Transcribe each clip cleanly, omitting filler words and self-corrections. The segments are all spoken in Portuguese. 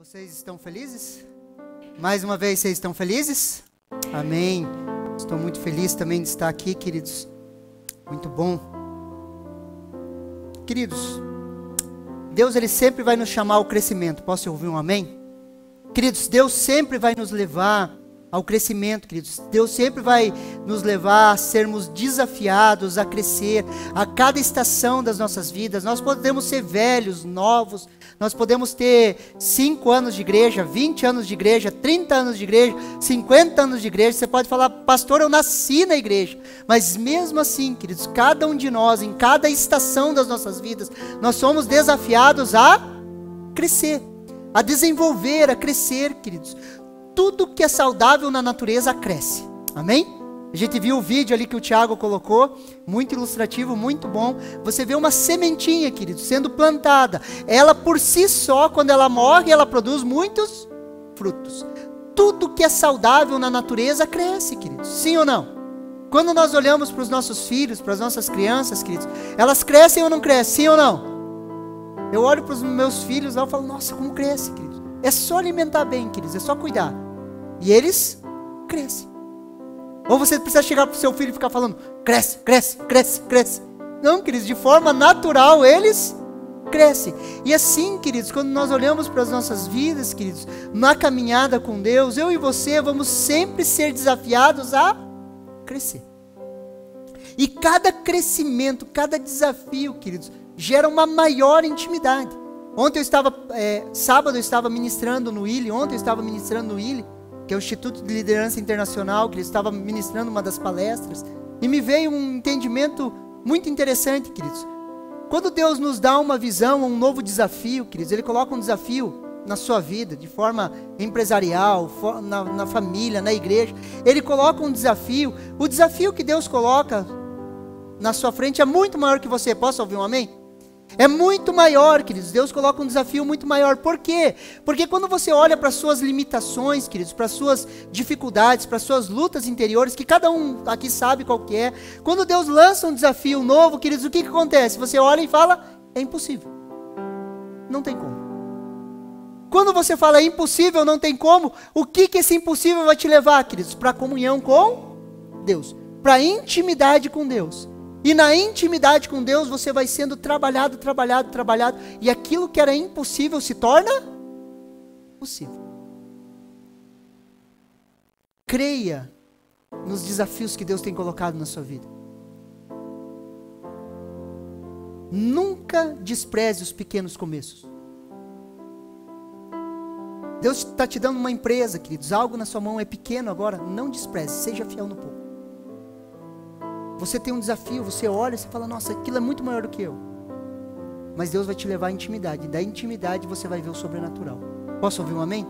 Vocês estão felizes? Mais uma vez, vocês estão felizes? Amém. Estou muito feliz também de estar aqui, queridos. Muito bom. Queridos, Deus ele sempre vai nos chamar ao crescimento. Posso ouvir um amém? Queridos, Deus sempre vai nos levar ao crescimento, queridos. Deus sempre vai nos levar a sermos desafiados, a crescer, a cada estação das nossas vidas. Nós podemos ser velhos, novos, nós podemos ter 5 anos de igreja, 20 anos de igreja, 30 anos de igreja, 50 anos de igreja. Você pode falar, pastor, eu nasci na igreja. Mas mesmo assim, queridos, cada um de nós, em cada estação das nossas vidas, nós somos desafiados a crescer, a desenvolver, a crescer, queridos. Tudo que é saudável na natureza cresce, amém? A gente viu o vídeo ali que o Thiago colocou, muito ilustrativo, muito bom. Você vê uma sementinha, queridos, sendo plantada. Ela por si só, quando ela morre, ela produz muitos frutos. Tudo que é saudável na natureza cresce, queridos, sim ou não? Quando nós olhamos para os nossos filhos, para as nossas crianças, queridos, elas crescem ou não crescem, sim ou não? Eu olho para os meus filhos lá e falo, nossa, como cresce, queridos. É só alimentar bem, queridos, é só cuidar. E eles crescem. Ou você precisa chegar para o seu filho e ficar falando, cresce, cresce, cresce, cresce. Não, queridos, de forma natural eles crescem. E assim, queridos, quando nós olhamos para as nossas vidas, queridos, na caminhada com Deus, eu e você vamos sempre ser desafiados a crescer. E cada crescimento, cada desafio, queridos, gera uma maior intimidade. Ontem eu estava, sábado eu estava ministrando no ILE, ontem eu estava ministrando no ILE, que é o Instituto de Liderança Internacional, que ele estava ministrando uma das palestras, e me veio um entendimento muito interessante, queridos. Quando Deus nos dá uma visão, um novo desafio, queridos, Ele coloca um desafio na sua vida, de forma empresarial, na família, na igreja, Ele coloca um desafio, o desafio que Deus coloca na sua frente é muito maior que você. Posso ouvir um amém? É muito maior, queridos. Deus coloca um desafio muito maior. Por quê? Porque quando você olha para as suas limitações, queridos, para as suas dificuldades, para as suas lutas interiores, que cada um aqui sabe qual que é, quando Deus lança um desafio novo, queridos, o que acontece? Você olha e fala, é impossível. Não tem como. Quando você fala é impossível, não tem como, o que esse impossível vai te levar, queridos? Para a comunhão com Deus, para a intimidade com Deus. E na intimidade com Deus, você vai sendo trabalhado, e aquilo que era impossível se torna possível. Creia nos desafios que Deus tem colocado na sua vida. Nunca despreze os pequenos começos. Deus está te dando uma empresa, queridos, algo na sua mão é pequeno agora, não despreze, seja fiel no pouco. Você tem um desafio, você olha e você fala, nossa, aquilo é muito maior do que eu. Mas Deus vai te levar à intimidade. E da intimidade você vai ver o sobrenatural. Posso ouvir um amém?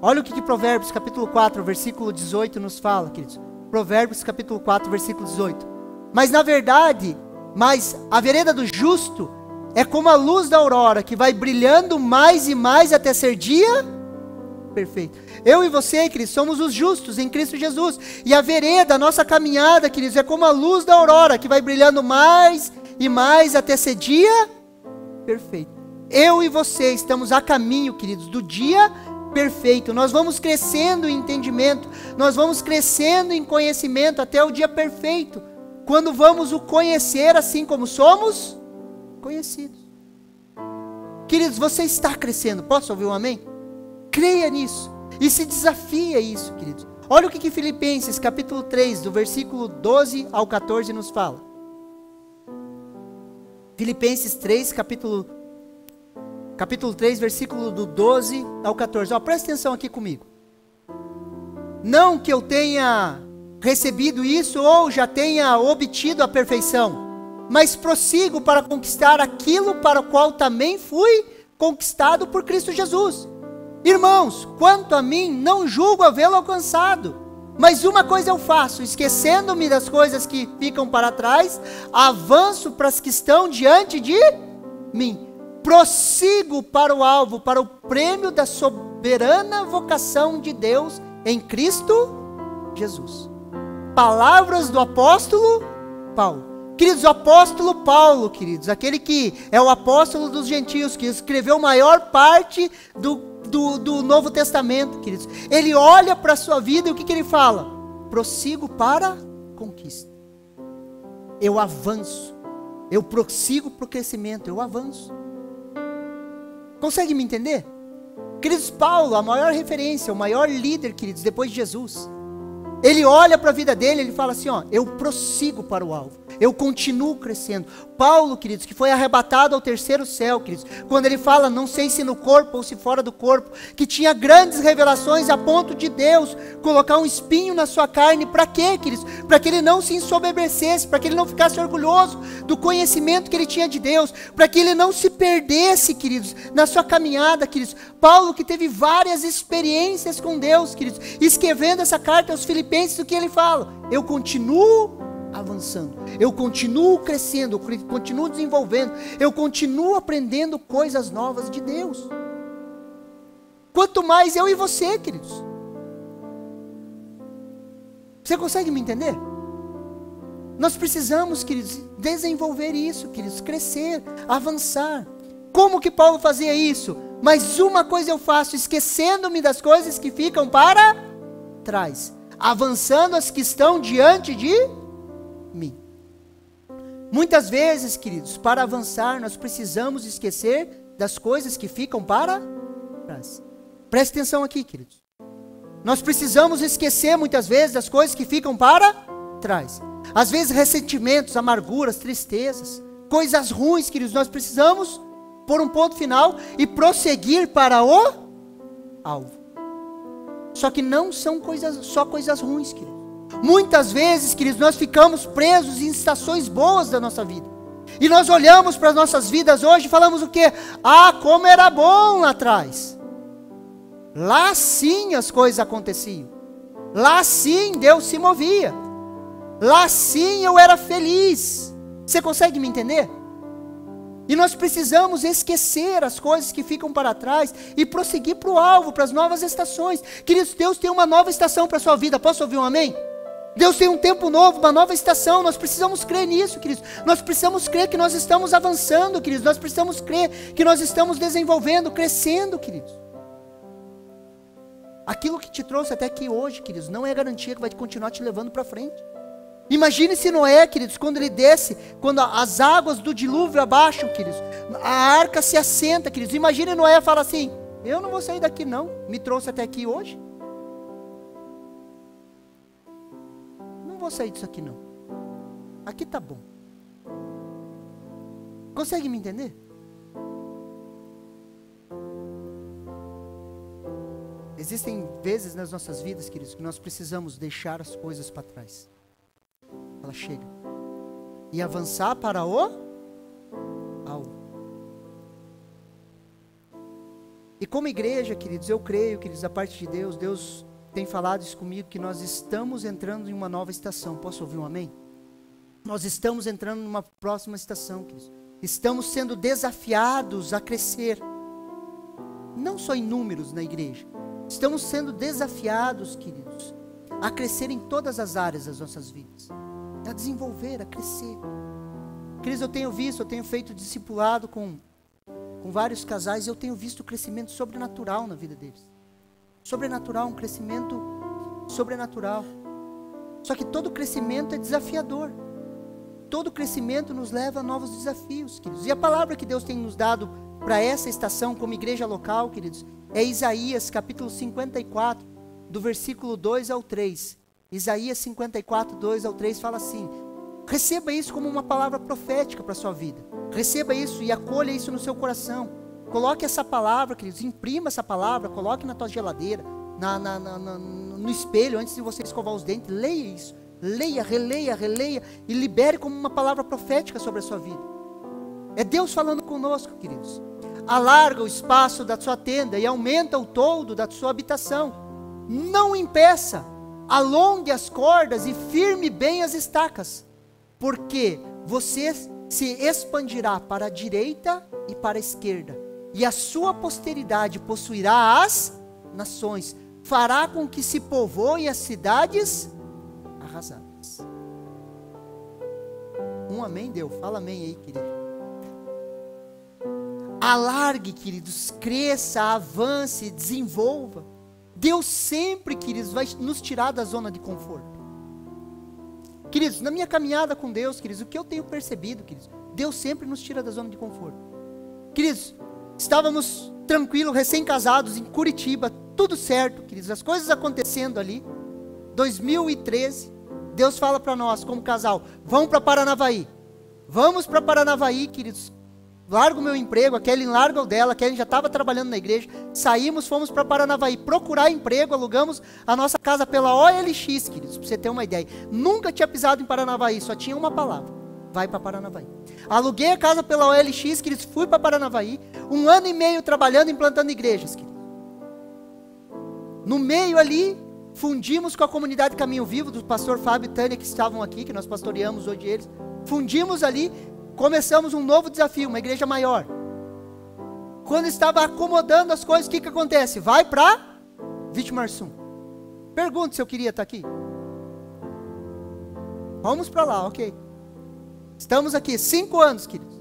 Olha o que Provérbios capítulo 4, versículo 18 nos fala, queridos. Provérbios capítulo 4, versículo 18. Mas a vereda do justo é como a luz da aurora, que vai brilhando mais e mais até ser dia perfeito. Eu e você, queridos, somos os justos em Cristo Jesus. E a vereda, a nossa caminhada, queridos, é como a luz da aurora, que vai brilhando mais e mais até ser dia perfeito. Eu e você estamos a caminho, queridos, do dia perfeito. Nós vamos crescendo em entendimento, nós vamos crescendo em conhecimento até o dia perfeito, quando vamos o conhecer assim como somos conhecidos. Queridos, você está crescendo. Posso ouvir um amém? Creia nisso e se desafia isso, queridos. Olha o que Filipenses capítulo 3, do versículo 12 ao 14 nos fala. Filipenses 3, capítulo 3, versículo do 12 ao 14. Presta atenção aqui comigo. Não que eu tenha recebido isso ou já tenha obtido a perfeição, mas prossigo para conquistar aquilo para o qual também fui conquistado por Cristo Jesus. Irmãos, quanto a mim, não julgo havê-lo alcançado, mas uma coisa eu faço, esquecendo-me das coisas que ficam para trás, avanço para as que estão diante de mim, prossigo para o alvo, para o prêmio da soberana vocação de Deus em Cristo Jesus. Palavras do apóstolo Paulo. Queridos, o apóstolo Paulo, queridos, aquele que é o apóstolo dos gentios, que escreveu a maior parte do Novo Testamento, queridos. Ele olha para a sua vida e o que ele fala? Prossigo para a conquista. Eu avanço. Eu prossigo para o crescimento. Eu avanço. Consegue me entender? Queridos, Paulo, a maior referência, o maior líder, queridos, depois de Jesus. Ele olha para a vida dele, ele fala assim, ó, eu prossigo para o alvo, eu continuo crescendo. Paulo, queridos, que foi arrebatado ao terceiro céu, queridos, quando ele fala, não sei se no corpo ou se fora do corpo, que tinha grandes revelações a ponto de Deus colocar um espinho na sua carne, para quê, queridos? Para que ele não se ensoberbecesse, para que ele não ficasse orgulhoso do conhecimento que ele tinha de Deus, para que ele não se perdesse, queridos, na sua caminhada, queridos. Paulo, que teve várias experiências com Deus, queridos, escrevendo essa carta aos Filipenses, o que ele fala? Eu continuo avançando, eu continuo crescendo, eu continuo desenvolvendo, eu continuo aprendendo coisas novas de Deus. Quanto mais eu e você, queridos. Você consegue me entender? Nós precisamos, queridos, desenvolver isso, queridos, crescer, avançar. Como que Paulo fazia isso? Mas uma coisa eu faço, esquecendo-me das coisas que ficam para trás, avançando as que estão diante de mim. Muitas vezes, queridos, para avançar, nós precisamos esquecer das coisas que ficam para trás. Preste atenção aqui, queridos. Nós precisamos esquecer muitas vezes das coisas que ficam para trás. Às vezes ressentimentos, amarguras, tristezas, coisas ruins, queridos, nós precisamos pôr um ponto final e prosseguir para o alvo. Só que não são só coisas ruins, queridos. Muitas vezes, queridos, nós ficamos presos em estações boas da nossa vida. E nós olhamos para as nossas vidas hoje e falamos o quê? Ah, como era bom lá atrás. Lá sim as coisas aconteciam. Lá sim Deus se movia. Lá sim eu era feliz. Você consegue me entender? E nós precisamos esquecer as coisas que ficam para trás e prosseguir para o alvo, para as novas estações. Queridos, Deus tem uma nova estação para a sua vida. Posso ouvir um amém? Deus tem um tempo novo, uma nova estação. Nós precisamos crer nisso, queridos. Nós precisamos crer que nós estamos avançando, queridos. Nós precisamos crer que nós estamos desenvolvendo, crescendo, queridos. Aquilo que te trouxe até aqui hoje, queridos, não é garantia que vai continuar te levando para frente. Imagine se Noé, queridos, quando ele desce, quando as águas do dilúvio abaixam, queridos, a arca se assenta, queridos. Imagine Noé fala assim, eu não vou sair daqui não, me trouxe até aqui hoje. Não vou sair disso aqui não. Aqui tá bom. Consegue me entender? Existem vezes nas nossas vidas, queridos, que nós precisamos deixar as coisas para trás. Ela chega. E avançar para o alvo. E como igreja, queridos, eu creio, queridos, da parte de Deus, Deus tem falado isso comigo, que nós estamos entrando em uma nova estação. Posso ouvir um amém? Nós estamos entrando numa próxima estação, queridos. Estamos sendo desafiados a crescer. Não só em números na igreja. Estamos sendo desafiados, queridos, a crescer em todas as áreas das nossas vidas. A desenvolver, a crescer. Queridos, eu tenho feito discipulado com vários casais, e eu tenho visto o crescimento sobrenatural na vida deles. Sobrenatural, um crescimento sobrenatural. Só que todo crescimento é desafiador. Todo crescimento nos leva a novos desafios, queridos. E a palavra que Deus tem nos dado para essa estação como igreja local, queridos, é Isaías capítulo 54, do versículo 2 ao 3. Isaías 54, 2 ao 3 fala assim: receba isso como uma palavra profética para a sua vida. Receba isso e acolha isso no seu coração. Coloque essa palavra, queridos, imprima essa palavra, coloque na tua geladeira, no espelho, antes de você escovar os dentes. Leia isso, leia, releia e libere como uma palavra profética sobre a sua vida. É Deus falando conosco, queridos. Alarga o espaço da sua tenda e aumenta o toldo da sua habitação. Não impeça, alongue as cordas e firme bem as estacas, porque você se expandirá para a direita e para a esquerda, e a sua posteridade possuirá as nações, fará com que se povoem as cidades arrasadas. Um amém deu? Fala amém aí, querido. alargue, queridos, cresça, avance, desenvolva. Deus sempre, queridos, vai nos tirar da zona de conforto. Queridos, na minha caminhada com Deus, queridos, o que eu tenho percebido, queridos, Deus sempre nos tira da zona de conforto. Queridos, estávamos tranquilos, recém-casados, em Curitiba, tudo certo, queridos, as coisas acontecendo ali. 2013, Deus fala para nós, como casal, vamos para Paranavaí. Vamos para Paranavaí, queridos. Largo o meu emprego, a Kelly larga o dela, a Kelly já estava trabalhando na igreja. Saímos, fomos para Paranavaí procurar emprego, alugamos a nossa casa pela OLX, queridos, para você ter uma ideia. Nunca tinha pisado em Paranavaí, só tinha uma palavra: vai para Paranavaí. Aluguei a casa pela OLX, queridos, fui para Paranavaí. 1 ano e meio trabalhando, implantando igrejas, queridos. No meio ali, fundimos com a comunidade Caminho Vivo, do pastor Fábio e Tânia, que estavam aqui, que nós pastoreamos hoje eles. Fundimos ali, começamos um novo desafio, uma igreja maior. Quando estava acomodando as coisas, o que acontece? Vai para Vitimarsum. Pergunta se eu queria estar aqui. Vamos para lá, ok. Estamos aqui, 5 anos, queridos.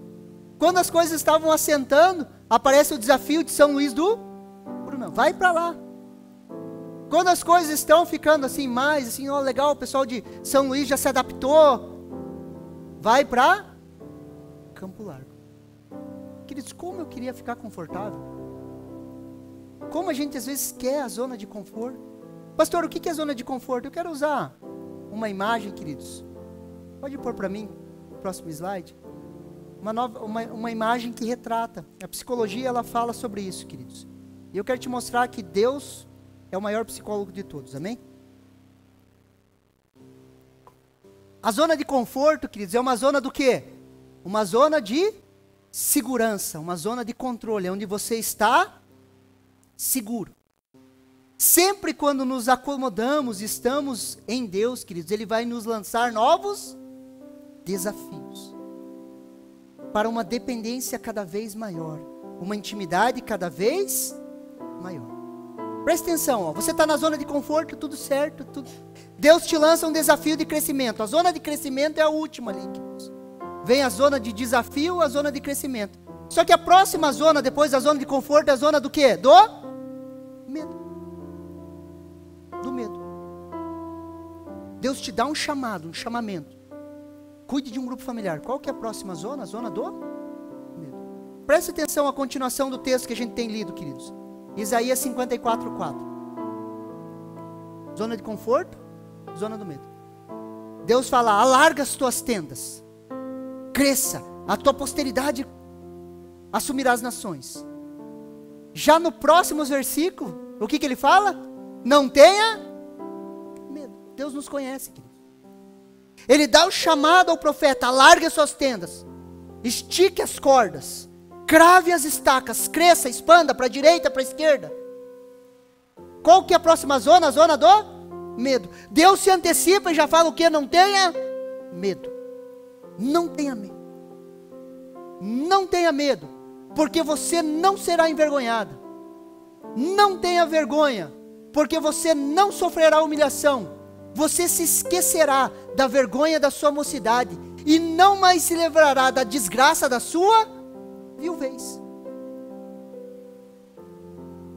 Quando as coisas estavam assentando, aparece o desafio de São Luís do Brunão. Vai para lá. Quando as coisas estão ficando assim, mais assim, ó, legal, o pessoal de São Luís já se adaptou. Vai para Campo Largo. Queridos, como eu queria ficar confortável. Como a gente às vezes quer a zona de conforto. Pastor, o que é zona de conforto? Eu quero usar uma imagem, queridos. Pode pôr para mim, o próximo slide. Uma imagem que retrata. A psicologia, ela fala sobre isso, queridos. E eu quero te mostrar que Deus é o maior psicólogo de todos, amém? A zona de conforto, queridos, é uma zona do quê? Uma zona de segurança, uma zona de controle, onde você está seguro. Sempre quando nos acomodamos, estamos em Deus, queridos, Ele vai nos lançar novos desafios. Para uma dependência cada vez maior, uma intimidade cada vez maior. Presta atenção, ó, você está na zona de conforto, tudo certo, tudo. Deus te lança um desafio de crescimento. A zona de crescimento é a última ali, queridos. Vem a zona de desafio, a zona de crescimento. Só que a próxima zona, depois da zona de conforto, é a zona do quê? Do medo. Do medo. Deus te dá um chamado, um chamamento. Cuide de um grupo familiar. Qual que é a próxima zona? A zona do medo. Preste atenção à continuação do texto que a gente tem lido, queridos. Isaías 54:4. Zona de conforto, zona do medo. Deus fala: alarga as tuas tendas, cresça, a tua posteridade assumirá as nações. Já no próximo versículo, o que ele fala? Não tenha medo. Deus nos conhece, querido. Ele dá o chamado ao profeta: alargue as suas tendas, estique as cordas, crave as estacas, cresça, expanda para a direita, para a esquerda. Qual que é a próxima zona? A zona do medo. Deus se antecipa e já fala o que? Não tenha medo. Não tenha medo. Não tenha medo, porque você não será envergonhada. Não tenha vergonha, porque você não sofrerá humilhação. Você se esquecerá da vergonha da sua mocidade e não mais se livrará da desgraça da sua viuvez.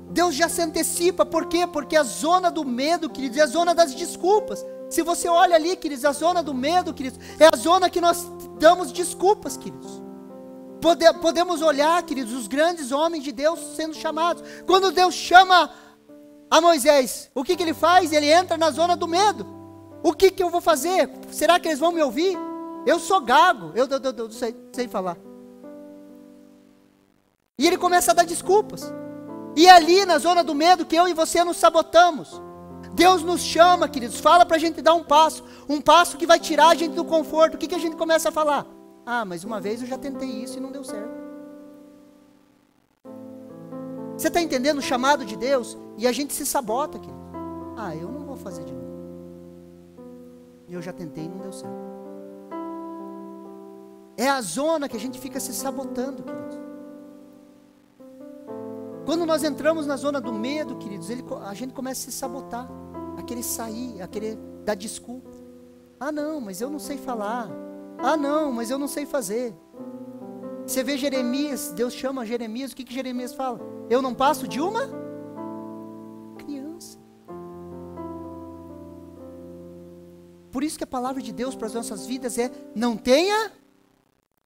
Deus já se antecipa, por quê? Porque a zona do medo, queridos, é a zona das desculpas. Se você olha ali, queridos, a zona do medo, queridos, é a zona que nós damos desculpas, queridos. Podemos olhar, queridos, os grandes homens de Deus sendo chamados. Quando Deus chama a Moisés, o que ele faz? Ele entra na zona do medo. O que eu vou fazer? Será que eles vão me ouvir? Eu sou gago, eu não sei falar. E ele começa a dar desculpas. E é ali na zona do medo que eu e você nos sabotamos. Deus nos chama, queridos, fala para a gente dar um passo que vai tirar a gente do conforto. O que a gente começa a falar? Ah, mas uma vez eu já tentei isso e não deu certo. Você está entendendo o chamado de Deus? E a gente se sabota, querido. Ah, eu não vou fazer de novo. Eu já tentei e não deu certo. É a zona que a gente fica se sabotando, queridos. Quando nós entramos na zona do medo, queridos, a gente começa a se sabotar, a querer sair, a querer dar desculpa. Ah não, mas eu não sei falar. Ah não, mas eu não sei fazer. Você vê Jeremias, Deus chama Jeremias, o que Jeremias fala? Eu não passo de uma criança. Por isso que a palavra de Deus para as nossas vidas é: não tenha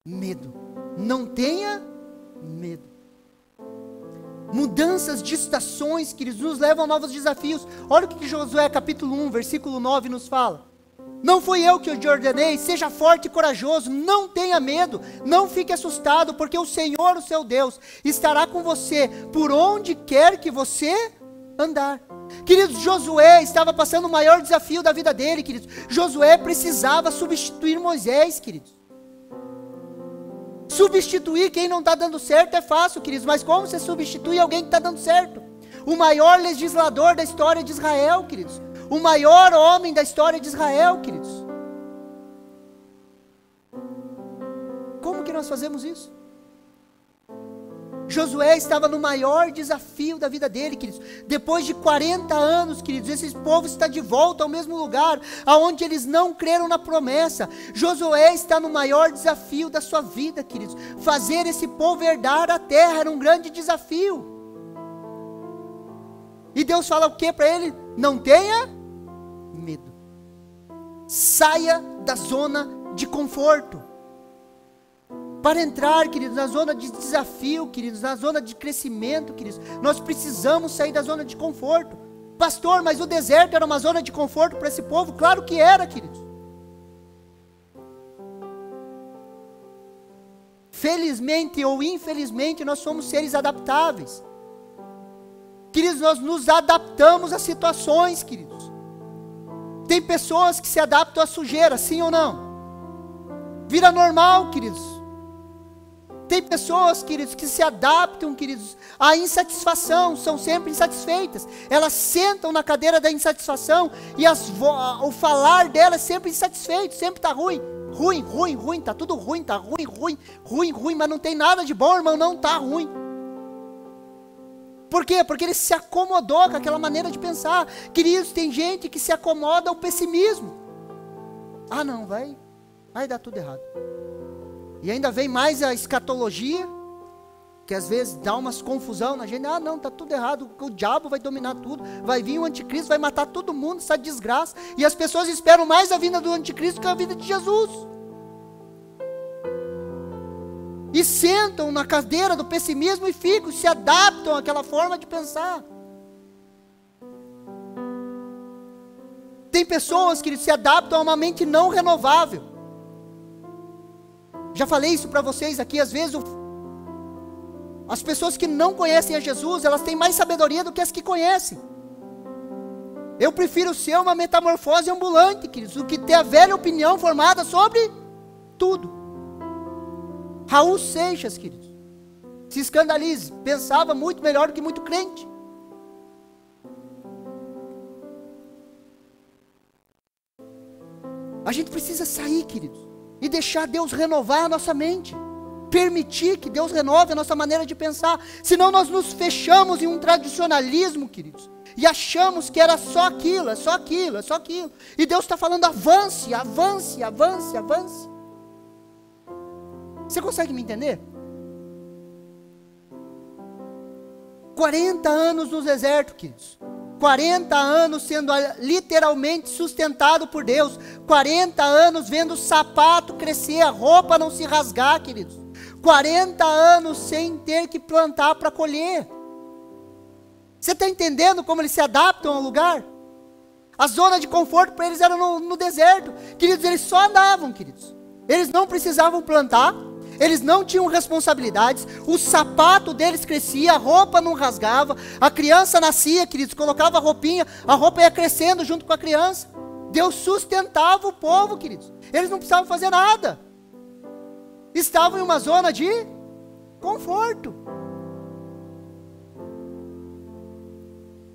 medo. Não tenha medo. Mudanças de estações, queridos, nos levam a novos desafios. Olha o que Josué capítulo 1, versículo 9 nos fala. Não fui eu que te ordenei, seja forte e corajoso, não tenha medo, não fique assustado, porque o Senhor, o seu Deus, estará com você por onde quer que você andar. Queridos, Josué estava passando o maior desafio da vida dele, queridos. Josué precisava substituir Moisés, queridos. Substituir quem não está dando certo é fácil, queridos, mas como você substitui alguém que está dando certo? O maior legislador da história de Israel, queridos. O maior homem da história de Israel, queridos. Como que nós fazemos isso? Josué estava no maior desafio da vida dele, queridos. Depois de 40 anos, queridos, esse povo está de volta ao mesmo lugar, aonde eles não creram na promessa. Josué está no maior desafio da sua vida, queridos. Fazer esse povo herdar a terra era um grande desafio. E Deus fala o que para ele? Não tenha medo. Saia da zona de conforto. Para entrar, queridos, na zona de desafio, queridos, na zona de crescimento, queridos, nós precisamos sair da zona de conforto. Pastor, mas o deserto era uma zona de conforto para esse povo? Claro que era, queridos. Felizmente ou infelizmente, nós somos seres adaptáveis. Queridos, nós nos adaptamos a situações, queridos. Tem pessoas que se adaptam à sujeira, sim ou não? Vira normal, queridos. Tem pessoas, queridos, que se adaptam, queridos, à insatisfação, são sempre insatisfeitas. Elas sentam na cadeira da insatisfação e o falar delas é sempre insatisfeito, sempre está ruim. Ruim, está tudo ruim, está ruim, mas não tem nada de bom, irmão, não está ruim. Por quê? Porque ele se acomodou com aquela maneira de pensar. Queridos, tem gente que se acomoda ao pessimismo. Ah não, vai dar tudo errado. E ainda vem mais a escatologia, que às vezes dá umas confusão na gente. Ah não, está tudo errado, o diabo vai dominar tudo, vai vir o anticristo, vai matar todo mundo, essa desgraça. E as pessoas esperam mais a vinda do anticristo que a vinda de Jesus. E sentam na cadeira do pessimismo e ficam, se adaptam àquela forma de pensar. Tem pessoas que se adaptam a uma mente não renovável. Já falei isso para vocês aqui, às vezes as pessoas que não conhecem a Jesus, elas têm mais sabedoria do que as que conhecem. Eu prefiro ser uma metamorfose ambulante, queridos, do que ter a velha opinião formada sobre tudo. Raul Seixas, queridos, se escandalize, pensava muito melhor do que muito crente. A gente precisa sair, queridos, e deixar Deus renovar a nossa mente. Permitir que Deus renove a nossa maneira de pensar. Senão nós nos fechamos em um tradicionalismo, queridos. E achamos que era só aquilo, é só aquilo, é só aquilo. E Deus está falando: avance, avance, avance, avance. Você consegue me entender? 40 anos no deserto, queridos. 40 anos sendo literalmente sustentado por Deus. 40 anos vendo o sapato crescer, a roupa não se rasgar, queridos. 40 anos sem ter que plantar para colher. Você está entendendo como eles se adaptam ao lugar? A zona de conforto para eles era no deserto. Queridos, eles só andavam, queridos. Eles não precisavam plantar. Eles não tinham responsabilidades, o sapato deles crescia, a roupa não rasgava, a criança nascia, queridos, colocava a roupinha, a roupa ia crescendo junto com a criança. Deus sustentava o povo, queridos. Eles não precisavam fazer nada. Estavam em uma zona de conforto.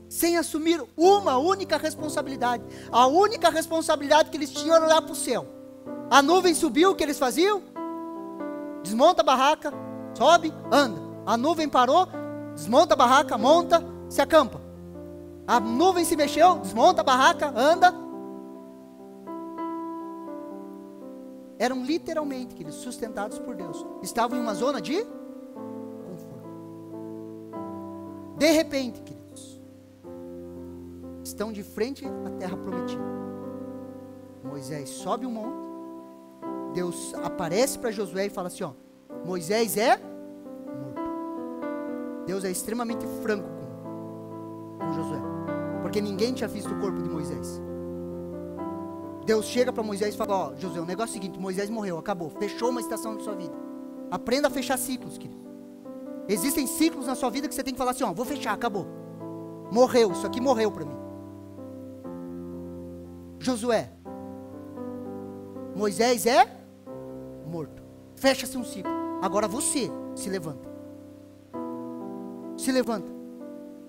Sem assumir uma única responsabilidade. A única responsabilidade que eles tinham era olhar para o céu. A nuvem subiu, o que eles faziam? Desmonta a barraca, sobe, anda. A nuvem parou, desmonta a barraca, monta, se acampa. A nuvem se mexeu, desmonta a barraca, anda. eram literalmente, queridos, sustentados por Deus. Estavam em uma zona de conforto. De repente, queridos, estão de frente à terra prometida. Moisés sobe o monte. Deus aparece para Josué e fala assim, ó, Moisés é morto. Deus é extremamente franco com Josué, porque ninguém tinha visto o corpo de Moisés. Deus chega para Moisés e fala, ó, Josué, o negócio é o seguinte, Moisés morreu, acabou, fechou uma estação da sua vida. Aprenda a fechar ciclos, querido. Existem ciclos na sua vida que você tem que falar assim, ó, vou fechar, acabou. Morreu, isso aqui morreu para mim. Josué, Moisés é morto. Fecha-se um ciclo. Agora você se levanta. Se levanta.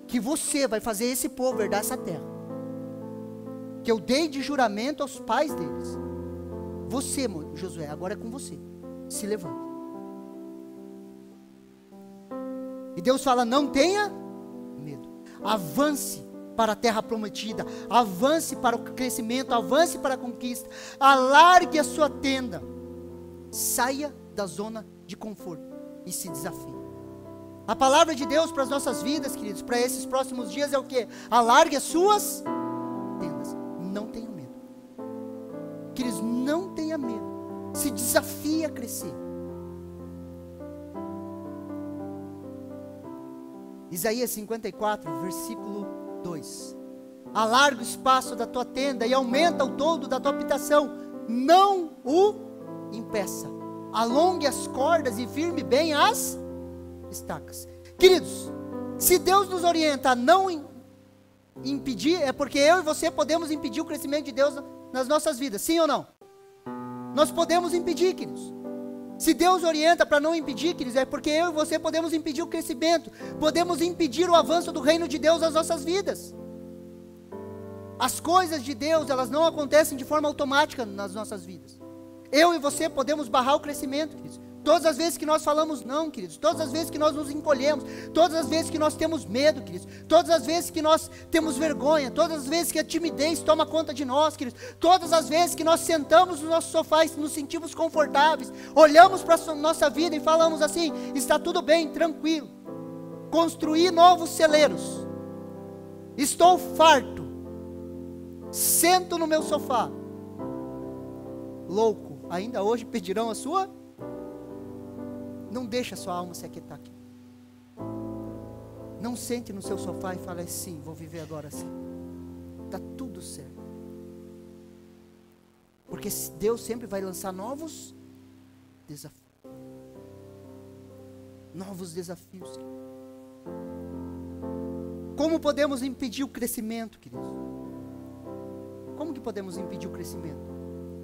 Que você vai fazer esse povo herdar essa terra. Que eu dei de juramento aos pais deles. Você, Josué, agora é com você. Se levanta. E Deus fala, não tenha medo. Avance para a terra prometida. Avance para o crescimento. Avance para a conquista. Alargue a sua tenda. Saia da zona de conforto e se desafie. A palavra de Deus para as nossas vidas, queridos, para esses próximos dias é o quê? Alargue as suas tendas. Não tenha medo. Queridos, não tenha medo. Se desafie a crescer. Isaías 54, versículo 2. Alarga o espaço da tua tenda e aumenta o toldo da tua habitação. Não o impeça. Alongue as cordas e firme bem as estacas. Queridos, se Deus nos orienta a não impedir, é porque eu e você podemos impedir o crescimento de Deus nas nossas vidas, sim ou não? Nós podemos impedir, queridos. Se Deus orienta para não impedir, queridos, é porque eu e você podemos impedir o crescimento, podemos impedir o avanço do reino de Deus nas nossas vidas. As coisas de Deus, elas não acontecem de forma automática nas nossas vidas. Eu e você podemos barrar o crescimento, queridos. Todas as vezes que nós falamos não, queridos, todas as vezes que nós nos encolhemos, todas as vezes que nós temos medo, queridos, todas as vezes que nós temos vergonha, todas as vezes que a timidez toma conta de nós, queridos, todas as vezes que nós sentamos no nosso sofá e nos sentimos confortáveis, olhamos para a nossa vida e falamos assim, está tudo bem, tranquilo, construir novos celeiros, estou farto, sento no meu sofá, louco, ainda hoje pedirão a sua? Não deixa a sua alma se aquietar aqui. Não sente no seu sofá e fale assim, vou viver agora assim. Está tudo certo. Porque Deus sempre vai lançar novos desafios. Novos desafios. Como podemos impedir o crescimento, queridos? Como que podemos impedir o crescimento?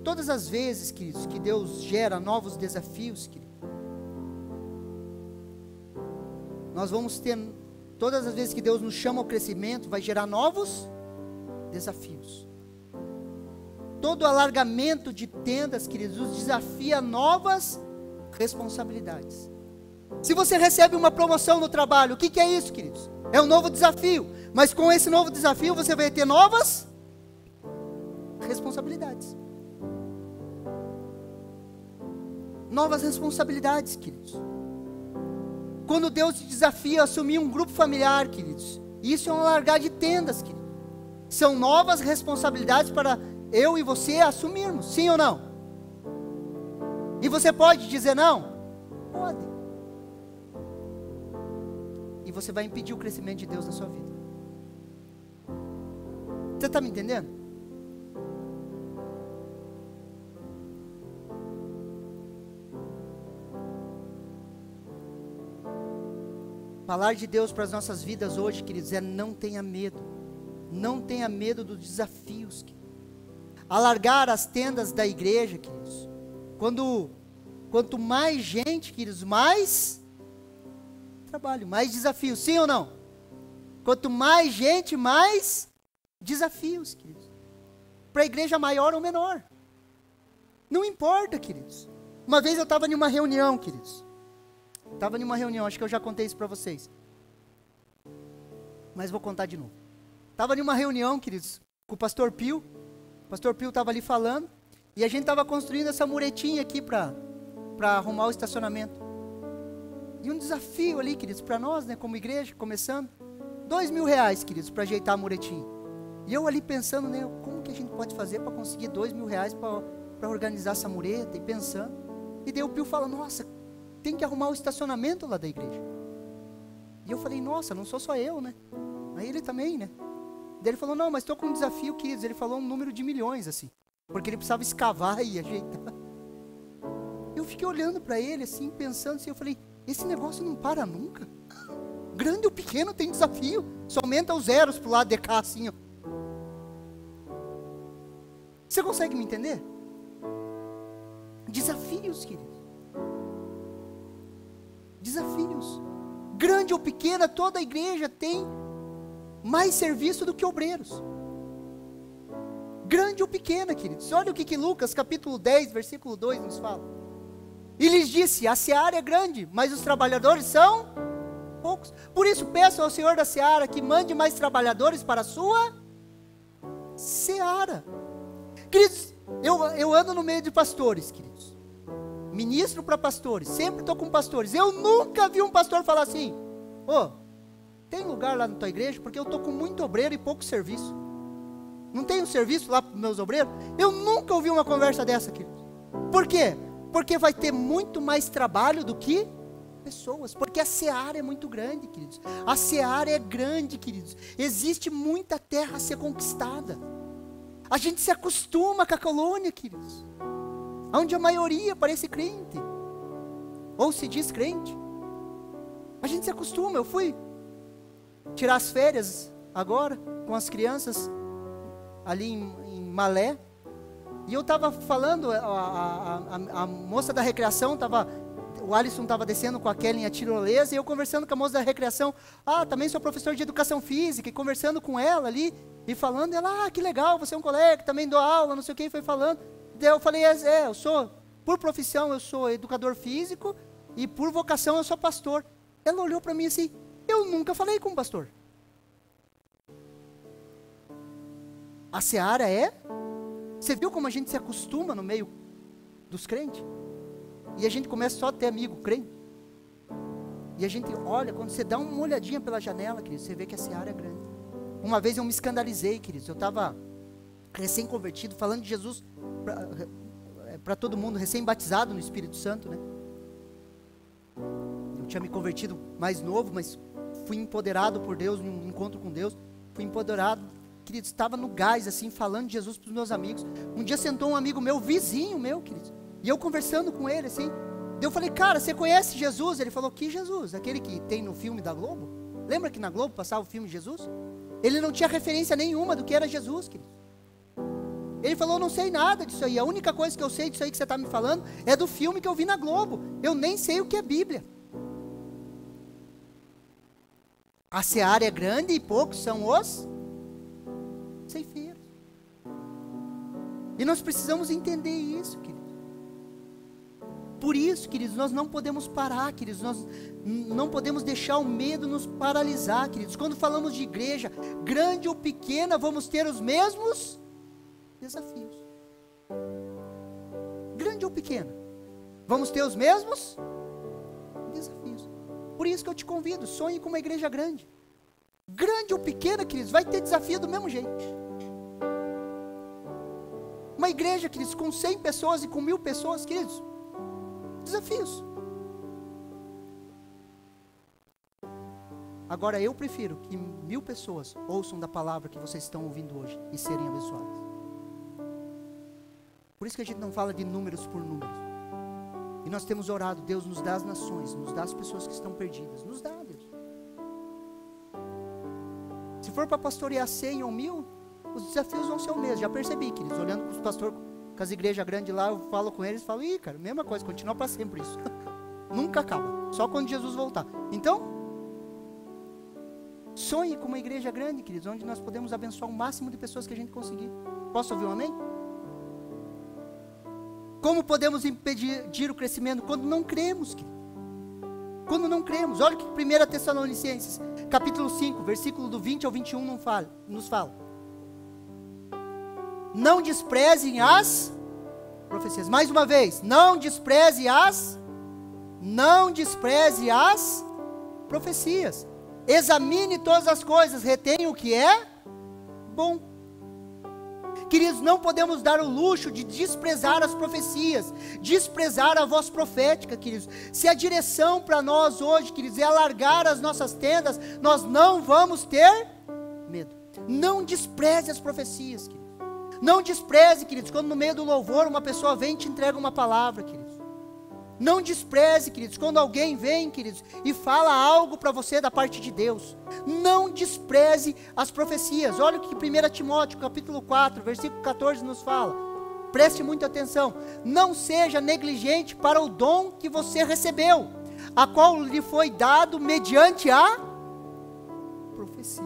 Todas as vezes, queridos, que Deus gera novos desafios, queridos, nós vamos ter, todas as vezes que Deus nos chama ao crescimento, vai gerar novos desafios. Todo alargamento de tendas, queridos, nos desafia a novas responsabilidades. Se você recebe uma promoção no trabalho, o que é isso, queridos? É um novo desafio. Mas com esse novo desafio, você vai ter novas responsabilidades. Novas responsabilidades, queridos. Quando Deus te desafia a assumir um grupo familiar, queridos, isso é um alargar de tendas, queridos. São novas responsabilidades para eu e você assumirmos, sim ou não? E você pode dizer não? Pode. E você vai impedir o crescimento de Deus na sua vida. Você está me entendendo? Falar de Deus para as nossas vidas hoje, queridos, é não tenha medo. Não tenha medo dos desafios, queridos. Alargar as tendas da igreja, queridos. Quanto mais gente, queridos, mais trabalho, mais desafios, sim ou não? Quanto mais gente, mais desafios, queridos. Para a igreja maior ou menor. Não importa, queridos. Uma vez eu estava em uma reunião, queridos. Estava em uma reunião, acho que eu já contei isso para vocês. Mas vou contar de novo. Estava em uma reunião, queridos, com o pastor Pio. O pastor Pio estava ali falando. E a gente estava construindo essa muretinha aqui para arrumar o estacionamento. E um desafio ali, queridos, para nós, né, como igreja, começando, R$2.000, queridos, para ajeitar a muretinha. E eu ali pensando, né, como que a gente pode fazer para conseguir R$2.000 para organizar essa mureta, e pensando. E daí o Pio fala, nossa, tem que arrumar o estacionamento lá da igreja. E eu falei, nossa, não sou só eu, né? Aí ele também, né? Daí ele falou, não, mas estou com um desafio, queridos. Ele falou um número de milhões, assim, porque ele precisava escavar e ajeitar. Eu fiquei olhando para ele, assim, pensando assim, eu falei, esse negócio não para nunca. Grande ou pequeno tem desafio. Só aumenta os zeros pro lado de cá, assim, ó. Você consegue me entender? Desafios, queridos. Desafios. Grande ou pequena, toda a igreja tem mais serviço do que obreiros. Grande ou pequena, queridos. Olha o que Lucas, capítulo 10, versículo 2 nos fala. E lhes disse, a seara é grande, mas os trabalhadores são poucos. Por isso peço ao Senhor da seara que mande mais trabalhadores para a sua seara. Queridos, eu ando no meio de pastores, queridos. Ministro para pastores, sempre estou com pastores. Eu nunca vi um pastor falar assim, tem lugar lá na tua igreja? Porque eu estou com muito obreiro e pouco serviço. Não tenho serviço lá para os meus obreiros? Eu nunca ouvi uma conversa dessa, queridos. Por quê? Porque vai ter muito mais trabalho do que pessoas. Porque a seara é muito grande, queridos. A seara é grande, queridos. Existe muita terra a ser conquistada. A gente se acostuma com a colônia, queridos. Onde a maioria parece crente. Ou se diz crente. A gente se acostuma. Eu fui tirar as férias agora com as crianças ali em Malé. E eu estava falando, a moça da recreação o Alisson estava descendo com a Kelly a tirolesa, e eu conversando com a moça da recreação, também sou professor de educação física, e conversando com ela ali, e falando, ela, que legal, você é um colega, também dou aula, não sei o que, e foi falando. Daí eu falei, eu sou, por profissão eu sou educador físico, e por vocação eu sou pastor. Ela olhou para mim assim, eu nunca falei com um pastor. A seara você viu como a gente se acostuma no meio dos crentes? E a gente começa só a ter amigo crente. E a gente olha, quando você dá uma olhadinha pela janela, querido, você vê que a seara é grande. Uma vez eu me escandalizei, queridos. Eu estava recém-convertido, falando de Jesus para todo mundo, recém-batizado no Espírito Santo, né? Eu tinha me convertido mais novo, mas fui empoderado por Deus, num encontro com Deus. Fui empoderado, queridos, estava no gás, assim, falando de Jesus para os meus amigos. Um dia sentou um amigo meu, vizinho meu, queridos, e eu conversando com ele, assim. Eu falei, cara, você conhece Jesus? Ele falou, que Jesus? Aquele que tem no filme da Globo? Lembra que na Globo passava o filme de Jesus? Ele não tinha referência nenhuma do que era Jesus, queridos. Ele falou, não sei nada disso aí. A única coisa que eu sei disso aí que você está me falando é do filme que eu vi na Globo. Eu nem sei o que é Bíblia. A seara é grande e poucos são os ceifeiros. E nós precisamos entender isso, queridos. Por isso, queridos, nós não podemos parar, queridos. Nós não podemos deixar o medo nos paralisar, queridos. Quando falamos de igreja, grande ou pequena, vamos ter os mesmos desafios. Grande ou pequena, vamos ter os mesmos desafios. Por isso que eu te convido, sonhe com uma igreja grande. Grande ou pequena, queridos, vai ter desafio do mesmo jeito. Uma igreja, queridos, com 100 pessoas e com 1000 pessoas, queridos, desafios. Agora eu prefiro que 1000 pessoas ouçam da palavra que vocês estão ouvindo hoje e serem abençoadas. Por isso que a gente não fala de números por números. E nós temos orado, Deus nos dá as nações, nos dá as pessoas que estão perdidas, nos dá, Deus. Se for para pastorear 100 ou 1000, os desafios vão ser o mesmo. Já percebi, queridos, olhando para os pastores, com as igrejas grandes lá, eu falo com eles, falo, cara, mesma coisa, continua para sempre isso. Nunca acaba, só quando Jesus voltar. Então, sonhe com uma igreja grande, queridos, onde nós podemos abençoar o máximo de pessoas que a gente conseguir. Posso ouvir um amém? Como podemos impedir o crescimento? Quando não cremos, querido. Quando não cremos. Olha o que 1 Tessalonicenses, capítulo 5, versículo do 20 ao 21 nos fala. Não desprezem as profecias. Mais uma vez, não despreze as profecias. Examine todas as coisas, retenha o que é bom. Queridos, não podemos dar o luxo de desprezar as profecias, desprezar a voz profética, queridos. Se a direção para nós hoje, queridos, é alargar as nossas tendas, nós não vamos ter medo. Não despreze as profecias, queridos. Não despreze, queridos, quando no meio do louvor uma pessoa vem e te entrega uma palavra, queridos. Não despreze, queridos, quando alguém vem, queridos, e fala algo para você da parte de Deus. Não despreze as profecias. Olha o que 1 Timóteo, capítulo 4, versículo 14 nos fala. Preste muita atenção. Não seja negligente para o dom que você recebeu, a qual lhe foi dado mediante a profecia,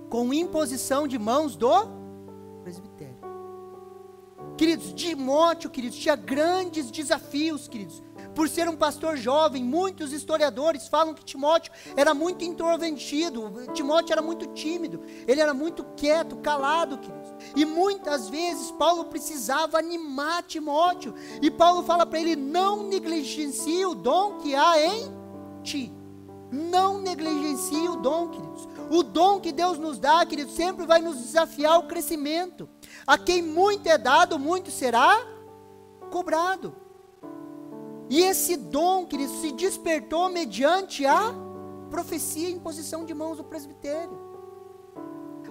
com imposição de mãos do presbitério. Queridos, Timóteo, queridos, tinha grandes desafios, queridos, por ser um pastor jovem. Muitos historiadores falam que Timóteo era muito introvertido, Timóteo era muito tímido, ele era muito quieto, calado, queridos, e muitas vezes Paulo precisava animar Timóteo, e Paulo fala para ele: não negligencie o dom que há em ti. Não negligencie o dom, queridos. O dom que Deus nos dá, queridos, sempre vai nos desafiar ao crescimento. A quem muito é dado, muito será cobrado. E esse dom, queridos, se despertou mediante a profecia em posição de mãos do presbitério.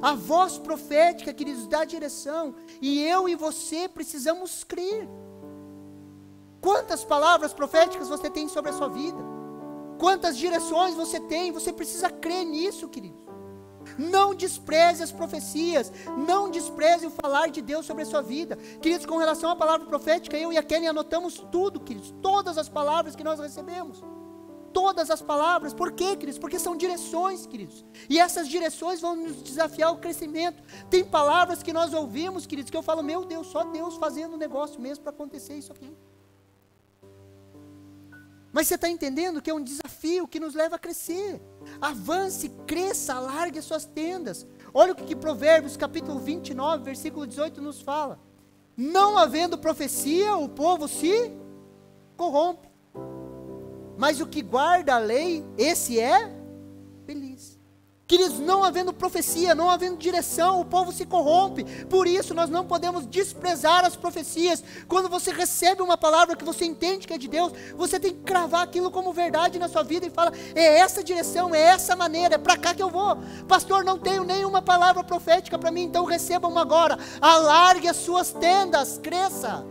A voz profética, queridos, dá direção. E eu e você precisamos crer. Quantas palavras proféticas você tem sobre a sua vida? Quantas direções você tem? Você precisa crer nisso, queridos. Não despreze as profecias, não despreze o falar de Deus sobre a sua vida. Queridos, com relação à palavra profética, eu e a Kelly anotamos tudo, queridos, todas as palavras que nós recebemos. Todas as palavras. Por quê, queridos? Porque são direções, queridos. E essas direções vão nos desafiar ao crescimento. Tem palavras que nós ouvimos, queridos, que eu falo: meu Deus, só Deus fazendo o negócio mesmo para acontecer isso aqui. Mas você está entendendo que é um desafio que nos leva a crescer. Avance, cresça, alargue as suas tendas. Olha o que Provérbios capítulo 29, versículo 18 nos fala. Não havendo profecia, o povo se corrompe. Mas o que guarda a lei, esse é feliz. Queridos, não havendo profecia, não havendo direção, o povo se corrompe. Por isso nós não podemos desprezar as profecias. Quando você recebe uma palavra que você entende que é de Deus, você tem que cravar aquilo como verdade na sua vida e fala: é essa direção, é essa maneira, é para cá que eu vou. Pastor, não tenho nenhuma palavra profética para mim, então receba uma agora. Alargue as suas tendas, cresça.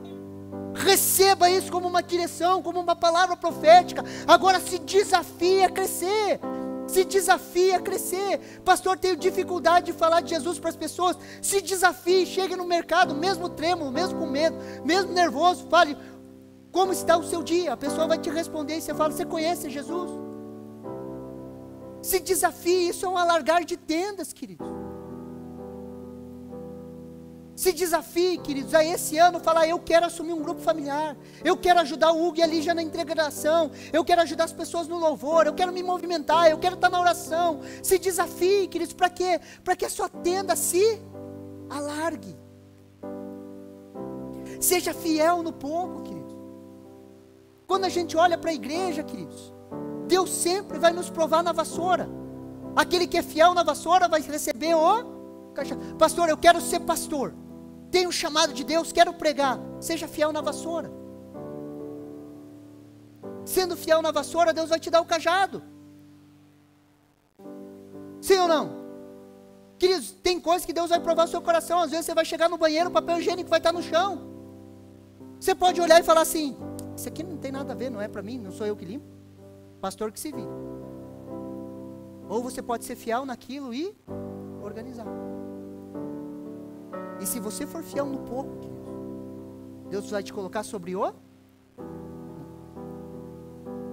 Receba isso como uma direção, como uma palavra profética. Agora se desafie a crescer. Se desafie a crescer. Pastor, tenho dificuldade de falar de Jesus para as pessoas. Se desafie, chegue no mercado, mesmo trêmulo, mesmo com medo, mesmo nervoso, fale: como está o seu dia? A pessoa vai te responder e você fala: você conhece Jesus? Se desafie, isso é um alargar de tendas, queridos. Se desafie, queridos, a esse ano falar: eu quero assumir um grupo familiar, eu quero ajudar o Hugo e a Lígia na integração, eu quero ajudar as pessoas no louvor, eu quero me movimentar, eu quero estar na oração. Se desafie, queridos, para quê? Para que a sua tenda se alargue. Seja fiel no pouco, queridos. Quando a gente olha para a igreja, queridos, Deus sempre vai nos provar na vassoura. Aquele que é fiel na vassoura vai receber o caixa. Pastor, eu quero ser pastor, tenho um chamado de Deus, quero pregar. Seja fiel na vassoura. Sendo fiel na vassoura, Deus vai te dar o cajado. Sim ou não? Queridos, tem coisas que Deus vai provar o seu coração. Às vezes você vai chegar no banheiro, o papel higiênico vai estar no chão. Você pode olhar e falar assim: isso aqui não tem nada a ver, não é para mim, não sou eu que limpo. Pastor que se vira. Ou você pode ser fiel naquilo e organizar. E se você for fiel no pouco, Deus vai te colocar sobre o...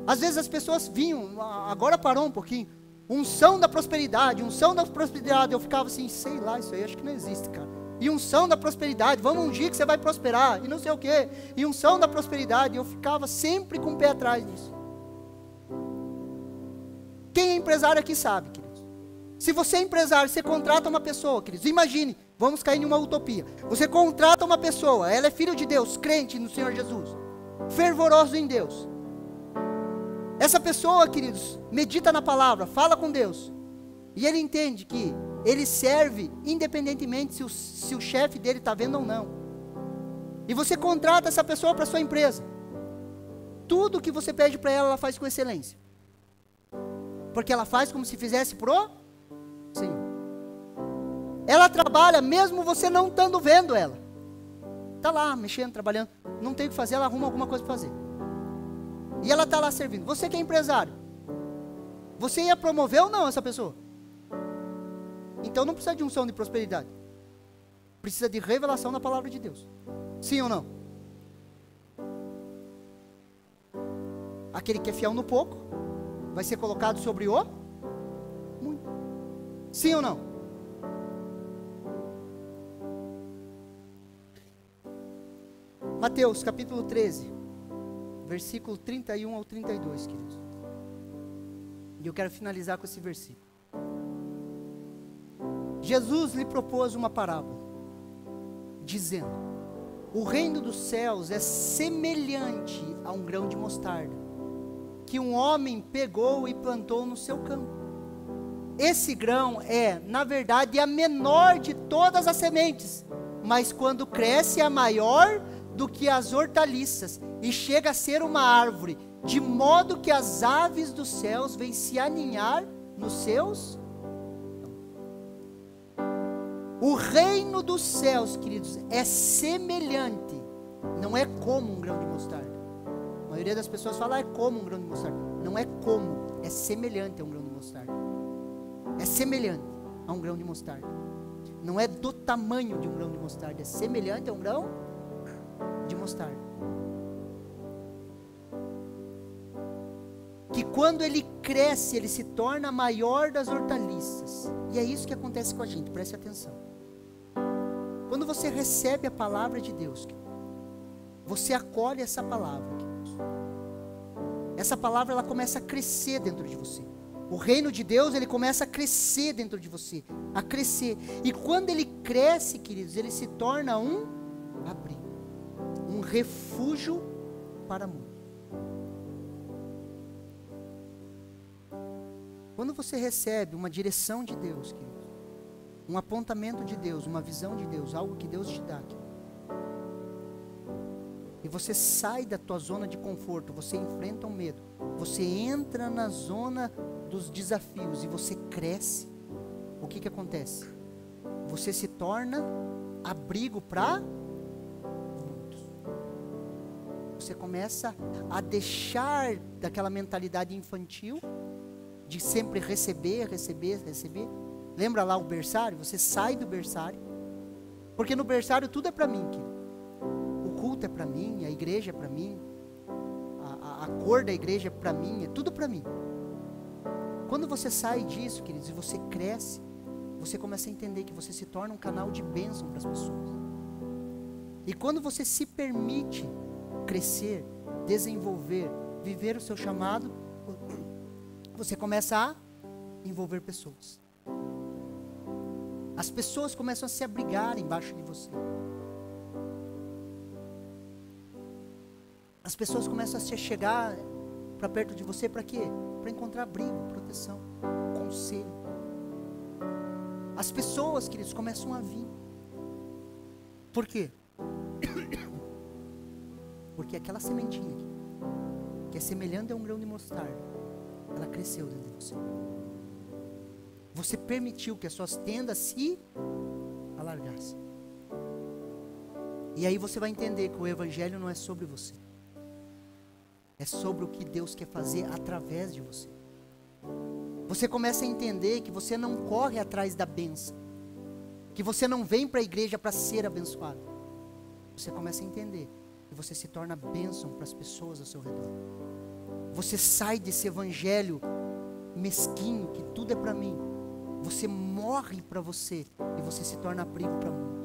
Às vezes as pessoas vinham, agora parou um pouquinho, unção da prosperidade, eu ficava assim: sei lá, isso aí acho que não existe, cara. E unção da prosperidade, vamos ungir que você vai prosperar, e não sei o quê, e unção da prosperidade, eu ficava sempre com o pé atrás nisso. Quem é empresário aqui sabe, queridos. Se você é empresário, você contrata uma pessoa, queridos, imagine, vamos cair em uma utopia. Você contrata uma pessoa, ela é filho de Deus, crente no Senhor Jesus, fervoroso em Deus. Essa pessoa, queridos, medita na palavra, fala com Deus. E ele entende que ele serve independentemente se o chefe dele está vendo ou não. E você contrata essa pessoa para sua empresa. Tudo que você pede para ela, ela faz com excelência. Porque ela faz como se fizesse pro Senhor. Ela trabalha mesmo você não estando vendo ela. Está lá, mexendo, trabalhando. Não tem o que fazer, ela arruma alguma coisa para fazer. E ela está lá servindo. Você que é empresário, você ia promover ou não essa pessoa? Então não precisa de unção de prosperidade. Precisa de revelação da palavra de Deus. Sim ou não? Aquele que é fiel no pouco vai ser colocado sobre o muito. Sim ou não? Mateus capítulo 13, versículo 31 ao 32, queridos. E eu quero finalizar com esse versículo. Jesus lhe propôs uma parábola, dizendo: o reino dos céus é semelhante a um grão de mostarda, que um homem pegou e plantou no seu campo. Esse grão é, na verdade, a menor de todas as sementes, mas quando cresce é maior do que as hortaliças, e chega a ser uma árvore, de modo que as aves dos céus vêm se aninhar nos seus. O reino dos céus, queridos, é semelhante, não é como um grão de mostarda. A maioria das pessoas fala é como um grão de mostarda. Não é como, é semelhante a um grão de mostarda. É semelhante a um grão de mostarda. Não é do tamanho de um grão de mostarda, é semelhante a um grão de mostarda. Que quando ele cresce, ele se torna a maior das hortaliças. E é isso que acontece com a gente, preste atenção. Quando você recebe a palavra de Deus, você acolhe essa palavra, essa palavra ela começa a crescer dentro de você. O reino de Deus, ele começa a crescer dentro de você, a crescer. E quando ele cresce, queridos, ele se torna um abrigo, um refúgio para muitos. Quando você recebe uma direção de Deus, queridos, um apontamento de Deus, uma visão de Deus, algo que Deus te dá, queridos, e você sai da tua zona de conforto, você enfrenta o medo, você entra na zona dos desafios e você cresce, o que acontece? Você se torna abrigo para muitos. Você começa a deixar daquela mentalidade infantil, de sempre receber. Lembra lá o berçário? Você sai do berçário, porque no berçário tudo é para mim, querido. O culto é para mim, a igreja é para mim, a cor da igreja é para mim, é tudo para mim. Quando você sai disso, queridos, e você cresce, você começa a entender que você se torna um canal de bênção para as pessoas. E quando você se permite crescer, desenvolver, viver o seu chamado, você começa a envolver pessoas. As pessoas começam a se abrigar embaixo de você. As pessoas começam a se chegar para perto de você para quê? Para encontrar abrigo, proteção, conselho. As pessoas, queridos, começam a vir. Por quê? Porque aquela sementinha aqui, que é semelhante a um grão de mostarda, ela cresceu dentro de você. Você permitiu que as suas tendas se alargassem. E aí você vai entender que o evangelho não é sobre você. É sobre o que Deus quer fazer através de você. Você começa a entender que você não corre atrás da bênção. Que você não vem para a igreja para ser abençoado. Você começa a entender que você se torna bênção para as pessoas ao seu redor. Você sai desse evangelho mesquinho, que tudo é para mim. Você morre para você e você se torna abrigo para o mundo.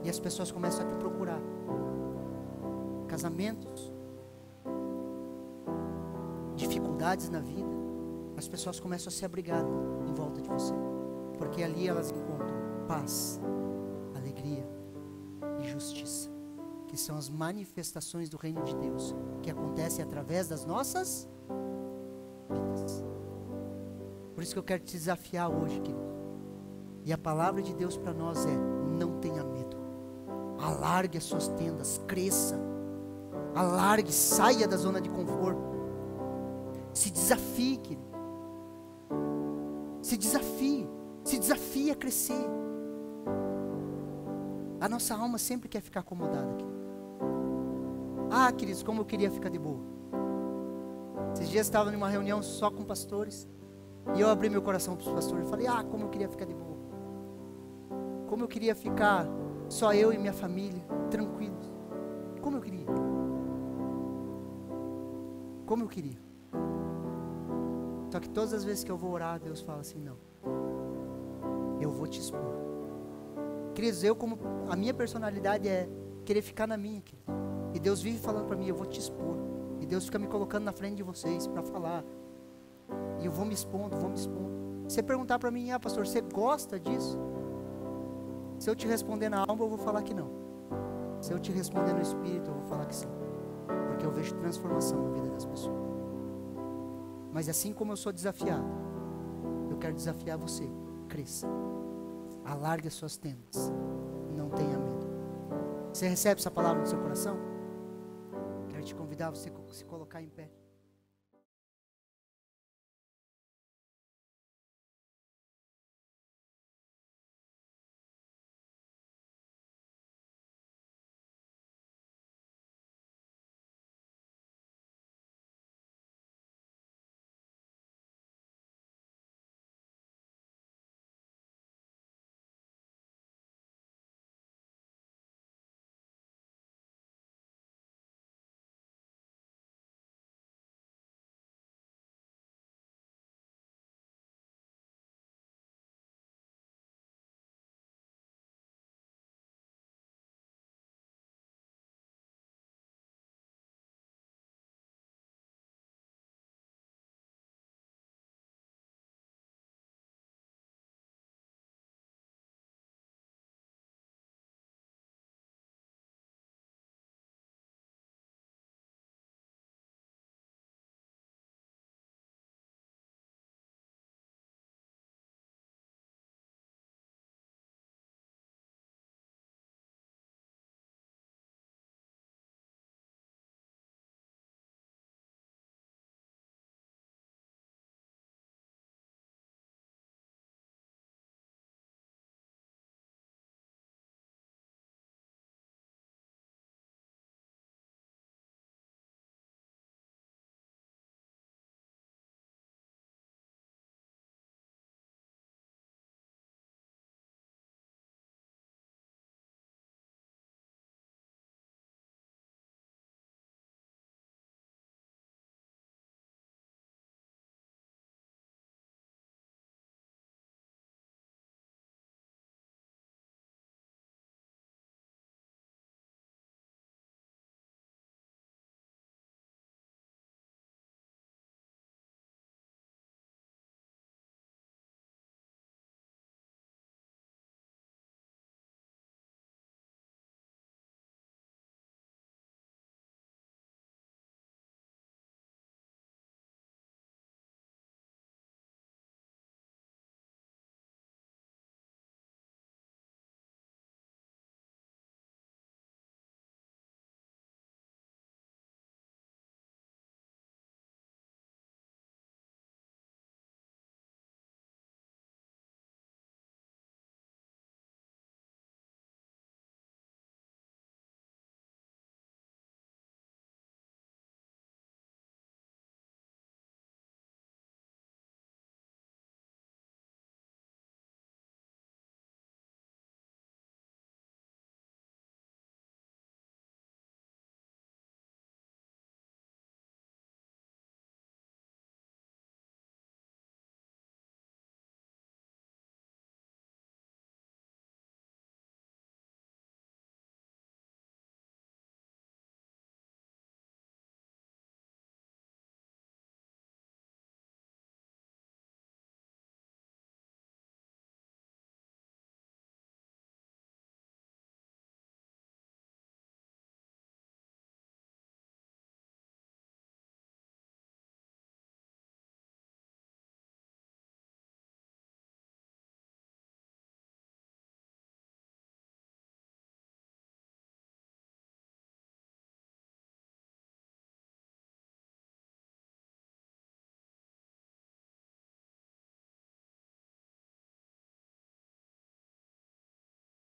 E as pessoas começam a te procurar. Casamentos, dificuldades na vida, as pessoas começam a se abrigar em volta de você, porque ali elas encontram paz, alegria e justiça, que são as manifestações do reino de Deus, que acontecem através das nossas vidas. Por isso que eu quero te desafiar hoje, querido. E a palavra de Deus para nós é: não tenha medo. Alargue as suas tendas, cresça. Alargue, saia da zona de conforto. Se desafie, querido. Se desafie a crescer. A nossa alma sempre quer ficar acomodada, querido. Ah, queridos, como eu queria ficar de boa. Esses dias eu estava numa reunião só com pastores, e eu abri meu coração para os pastores e falei: ah, como eu queria ficar de boa. Como eu queria ficar só eu e minha família, tranquilos. Como eu queria. Como eu queria. Só que todas as vezes que eu vou orar, Deus fala assim: não, eu vou te expor. Queridos, a minha personalidade é querer ficar na minha, querido. E Deus vive falando para mim: eu vou te expor. E Deus fica me colocando na frente de vocês para falar. E eu vou me expondo. Se você perguntar para mim: ah, pastor, você gosta disso? Se eu te responder na alma, eu vou falar que não. Se eu te responder no espírito, eu vou falar que sim. Porque eu vejo transformação na vida das pessoas. Mas assim como eu sou desafiado, eu quero desafiar você: cresça. Alargue as suas tendas. Não tenha medo. Você recebe essa palavra no seu coração? Quero te convidar a você se colocar em pé.